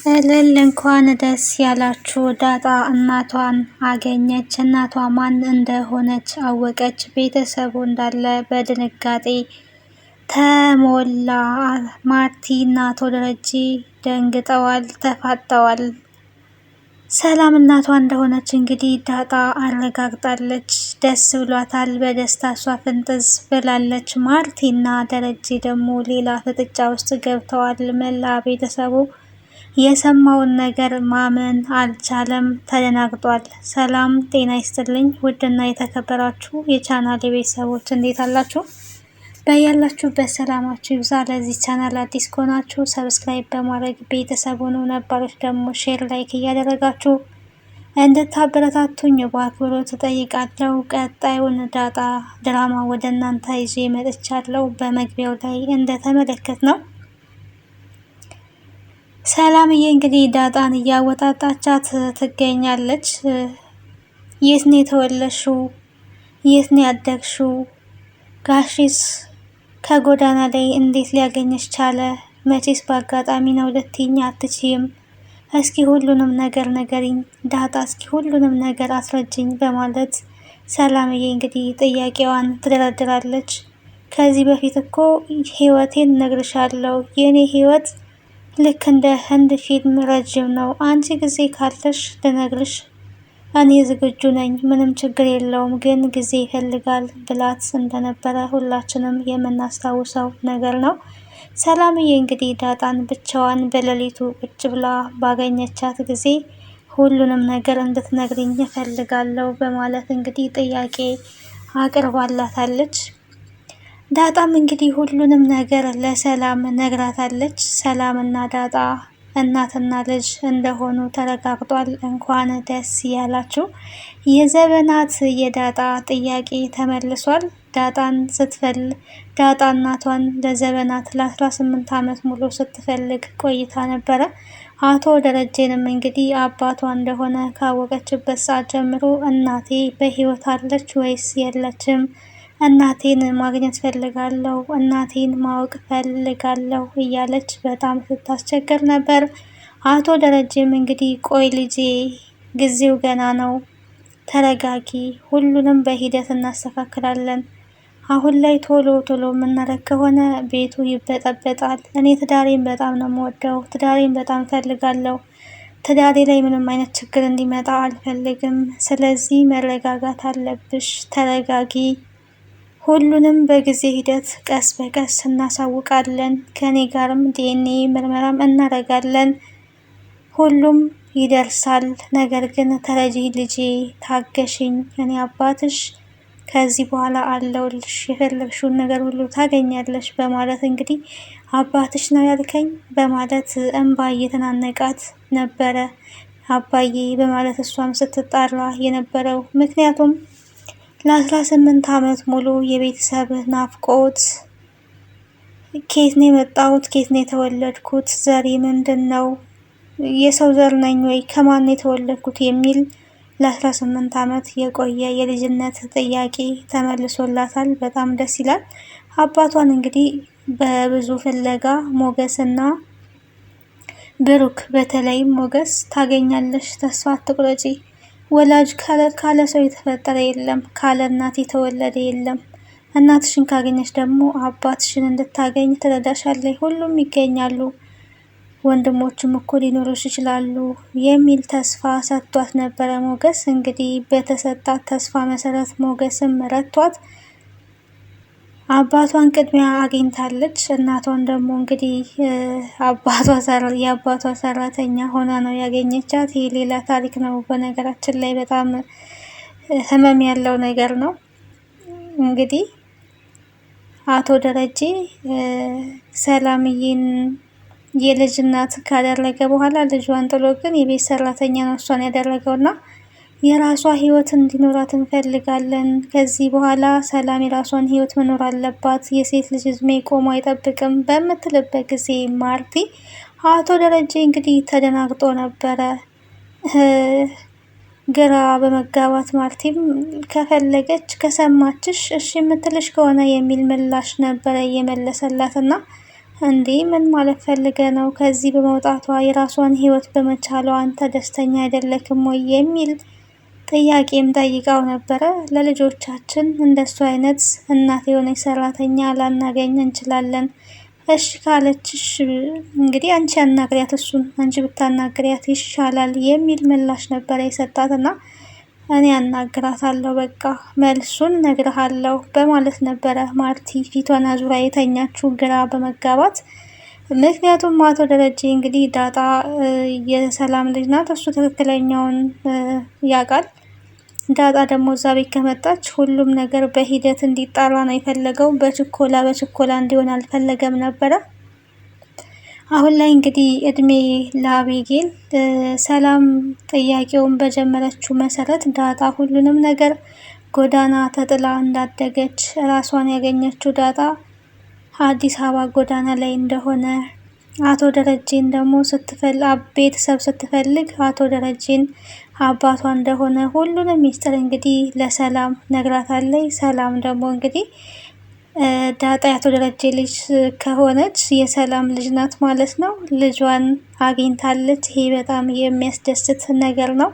እልል እንኳን ደስ ያላችሁ! ዳጣ እናቷን አገኘች። እናቷ ማን እንደሆነች አወቀች። ቤተሰቡ እንዳለ በድንጋጤ ተሞላ። ማርቲ እና አቶ ደረጀ ደንግጠዋል፣ ተፋጠዋል። ሰላም እናቷ እንደሆነች እንግዲህ ዳጣ አረጋግጣለች። ደስ ብሏታል። በደስታ እሷ ፍንጥዝ ብላለች። ማርቲ እና ደረጀ ደግሞ ሌላ ፍጥጫ ውስጥ ገብተዋል። መላ ቤተሰቡ የሰማውን ነገር ማመን አልቻለም፣ ተደናግጧል። ሰላም ጤና ይስጥልኝ ውድና የተከበራችሁ የቻናል ቤተሰቦች እንዴት አላችሁ? በያላችሁበት ሰላማችሁ ይብዛ። ለዚህ ቻናል አዲስ ከሆናችሁ ሰብስክራይብ በማድረግ ቤተሰብ ሁኑ። ነባሮች ደግሞ ሼር፣ ላይክ እያደረጋችሁ እንድታበረታቱኝ በአክብሮት እጠይቃለሁ። ቀጣዩን ዳጣ ድራማ ወደ እናንተ ይዤ መጥቻለሁ። በመግቢያው ላይ እንደተመለከት ነው ሰላምዬ እንግዲህ ዳጣን እያወጣጣቻት ትገኛለች። የት ነው የተወለድሽው? የት ነው ያደግሽው? ጋሽስ ከጎዳና ላይ እንዴት ሊያገኘሽ ቻለ? መቼስ በአጋጣሚ ነው ልትይኝ አትችይም። እስኪ ሁሉንም ነገር ንገሪኝ ዳጣ፣ እስኪ ሁሉንም ነገር አስረጅኝ በማለት ሰላምዬ እንግዲህ ጥያቄዋን ትደረድራለች። ከዚህ በፊት እኮ ህይወቴን እነግርሻለሁ። የኔ ህይወት ልክ እንደ ህንድ ፊልም ረጅም ነው። አንቺ ጊዜ ካለሽ ልነግርሽ እኔ ዝግጁ ነኝ፣ ምንም ችግር የለውም፣ ግን ጊዜ ይፈልጋል ብላት እንደነበረ ሁላችንም የምናስታውሰው ነገር ነው። ሰላምዬ እንግዲህ ዳጣን ብቻዋን በሌሊቱ ቁጭ ብላ ባገኘቻት ጊዜ ሁሉንም ነገር እንድትነግሪኝ እፈልጋለሁ በማለት እንግዲህ ጥያቄ አቅርባላታለች። ዳጣም እንግዲህ ሁሉንም ነገር ለሰላም ነግራታለች። ሰላም እና ዳጣ እናትና ልጅ እንደሆኑ ተረጋግጧል። እንኳን ደስ ያላችሁ! የዘበናት የዳጣ ጥያቄ ተመልሷል። ዳጣ እናቷን ለዘበናት ለ18 ዓመት ሙሉ ስትፈልግ ቆይታ ነበረ። አቶ ደረጀንም እንግዲህ አባቷ እንደሆነ ካወቀችበት ሰዓት ጀምሮ እናቴ በህይወት አለች ወይስ የለችም? እናቴን ማግኘት ፈልጋለሁ፣ እናቴን ማወቅ ፈልጋለሁ እያለች በጣም ስታስቸግር ነበር። አቶ ደረጀም እንግዲህ ቆይ ልጄ ጊዜው ገና ነው፣ ተረጋጊ፣ ሁሉንም በሂደት እናስተካክላለን። አሁን ላይ ቶሎ ቶሎ የምናደርግ ከሆነ ቤቱ ይበጠበጣል። እኔ ትዳሬን በጣም ነው የምወደው፣ ትዳሬን በጣም ፈልጋለሁ። ትዳሬ ላይ ምንም አይነት ችግር እንዲመጣ አልፈልግም። ስለዚህ መረጋጋት አለብሽ፣ ተረጋጊ። ሁሉንም በጊዜ ሂደት ቀስ በቀስ እናሳውቃለን። ከኔ ጋርም ዲኤንኤ ምርመራም እናደርጋለን። ሁሉም ይደርሳል። ነገር ግን ተረጂ ልጄ፣ ታገሽኝ። እኔ አባትሽ ከዚህ በኋላ አለውልሽ፣ የፈለግሽውን ነገር ሁሉ ታገኛለሽ በማለት እንግዲህ አባትሽ ነው ያልከኝ በማለት እንባ እየተናነቃት ነበረ። አባዬ በማለት እሷም ስትጣራ የነበረው ምክንያቱም ለ18 ዓመት ሙሉ የቤተሰብ ናፍቆት፣ ኬት ነው የመጣሁት? ኬት ነው የተወለድኩት? ዘሬ ምንድን ነው? የሰው ዘር ነኝ ወይ? ከማን የተወለድኩት? የሚል ለ18 ዓመት የቆየ የልጅነት ጥያቄ ተመልሶላታል። በጣም ደስ ይላል። አባቷን እንግዲህ በብዙ ፍለጋ ሞገስና ብሩክ፣ በተለይም ሞገስ ታገኛለሽ፣ ተስፋ አትቁረጪ፣ ወላጅ ካለ ሰው የተፈጠረ የለም፣ ካለ እናት የተወለደ የለም። እናትሽን ካገኘች ደግሞ አባትሽን እንድታገኝ ትረዳሻለች። ሁሉም ይገኛሉ፣ ወንድሞችም እኮ ሊኖሩሽ ይችላሉ የሚል ተስፋ ሰጥቷት ነበረ ሞገስ። እንግዲህ በተሰጣት ተስፋ መሰረት ሞገስም ረቷት አባቷን ቅድሚያ አግኝታለች። እናቷን ደግሞ እንግዲህ የአባቷ ሰራተኛ ሆና ነው ያገኘቻት። ይህ ሌላ ታሪክ ነው። በነገራችን ላይ በጣም ህመም ያለው ነገር ነው። እንግዲህ አቶ ደረጀ ሰላምዬን የልጅ እናት ካደረገ በኋላ ልጇን ጥሎ ግን የቤት ሰራተኛ ነው እሷን ያደረገውና የራሷ ህይወት እንዲኖራት እንፈልጋለን። ከዚህ በኋላ ሰላም የራሷን ህይወት መኖር አለባት። የሴት ልጅ እድሜ ቆሞ አይጠብቅም በምትልበት ጊዜ ማርቲ አቶ ደረጀ እንግዲህ ተደናግጦ ነበረ። ግራ በመጋባት ማርቲም ከፈለገች ከሰማችሽ እሺ የምትልሽ ከሆነ የሚል ምላሽ ነበረ የመለሰላትና እንዴ ምን ማለት ፈልገ ነው? ከዚህ በመውጣቷ የራሷን ህይወት በመቻሏ አንተ ደስተኛ አይደለክም ወይ የሚል ጥያቄም ጠይቃው ነበረ። ለልጆቻችን እንደሱ አይነት እናት የሆነች ሰራተኛ ላናገኝ እንችላለን። እሺ ካለችሽ እንግዲህ አንቺ አናግሪያት፣ እሱን አንቺ ብታናግሪያት ይሻላል የሚል ምላሽ ነበረ የሰጣትና እኔ አናግራታለሁ በቃ መልሱን ነግርሃለሁ በማለት ነበረ ማርቲ ፊቷን አዙራ የተኛችው ግራ በመጋባት። ምክንያቱም አቶ ደረጀ እንግዲህ ዳጣ የሰላም ልጅ ናት፣ እሱ ትክክለኛውን ያውቃል። ዳጣ ደግሞ እዛ ቤት ከመጣች ሁሉም ነገር በሂደት እንዲጣራ ነው የፈለገው። በችኮላ እንዲሆን አልፈለገም ነበረ። አሁን ላይ እንግዲህ እድሜ ለአቤጌል። ሰላም ጥያቄውን በጀመረችው መሰረት ዳጣ ሁሉንም ነገር ጎዳና ተጥላ እንዳደገች ራሷን ያገኘችው ዳጣ አዲስ አበባ ጎዳና ላይ እንደሆነ አቶ ደረጀን ደግሞ ቤተሰብ ስትፈልግ አቶ ደረጀን አባቷ እንደሆነ ሁሉንም ሚስጥር እንግዲህ ለሰላም ነግራታለች። ሰላም ደግሞ እንግዲህ ዳጣ የአቶ ደረጀ ልጅ ከሆነች የሰላም ልጅ ናት ማለት ነው። ልጇን አግኝታለች። ይሄ በጣም የሚያስደስት ነገር ነው።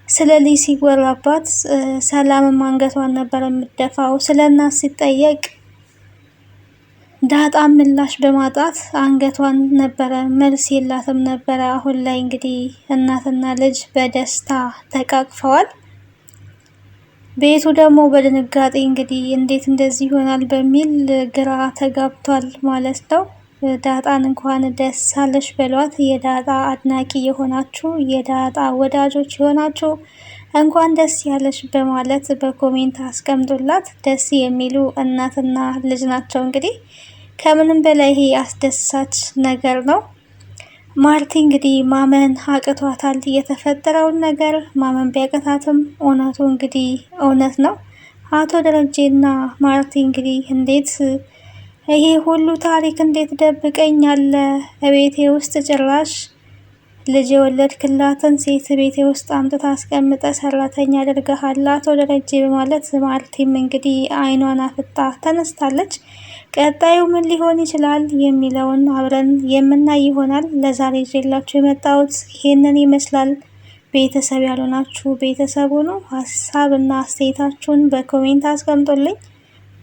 ስለ ልጅ ሲወራባት ሰላምም አንገቷን ነበር የምትደፋው። ስለ እናት ሲጠየቅ ዳጣ ምላሽ በማጣት አንገቷን ነበረ፣ መልስ የላትም ነበረ። አሁን ላይ እንግዲህ እናትና ልጅ በደስታ ተቃቅፈዋል። ቤቱ ደግሞ በድንጋጤ እንግዲህ እንዴት እንደዚህ ይሆናል በሚል ግራ ተጋብቷል ማለት ነው። ዳጣን እንኳን ደስ አለሽ በሏት። የዳጣ አድናቂ የሆናችሁ የዳጣ ወዳጆች የሆናችሁ እንኳን ደስ ያለሽ በማለት በኮሜንት አስቀምጡላት። ደስ የሚሉ እናትና ልጅ ናቸው። እንግዲህ ከምንም በላይ ይሄ አስደሳች ነገር ነው። ማርቲ እንግዲህ ማመን አቅቷታል። የተፈጠረውን ነገር ማመን ቢያቅታትም እውነቱ እንግዲህ እውነት ነው። አቶ ደረጀና ማርቲ እንግዲህ እንዴት ይሄ ሁሉ ታሪክ እንዴት ደብቀኛለ? ቤቴ ውስጥ ጭራሽ ልጅ የወለድክላትን ሴት ቤቴ ውስጥ አምጥታ አስቀምጠ ሰራተኛ አድርገሃል አቶ ደረጀ በማለት ማርቲም እንግዲህ አይኗን አፍጣ ተነስታለች። ቀጣዩ ምን ሊሆን ይችላል የሚለውን አብረን የምናይ ይሆናል። ለዛሬ ይዤላችሁ የመጣሁት ይሄንን ይመስላል። ቤተሰብ ያልሆናችሁ ቤተሰብ ሁኑ። ሀሳብ እና አስተያየታችሁን በኮሜንት አስቀምጡልኝ።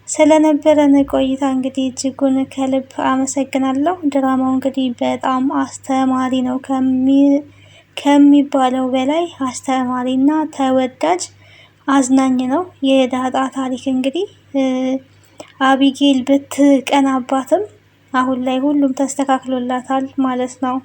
ስለነበረን ቆይታ እንግዲህ እጅጉን ከልብ አመሰግናለሁ። ድራማው እንግዲህ በጣም አስተማሪ ነው ከሚባለው በላይ አስተማሪና ተወዳጅ አዝናኝ ነው። የዳጣ ታሪክ እንግዲህ አቢጌል ብትቀናባትም አሁን ላይ ሁሉም ተስተካክሎላታል ማለት ነው።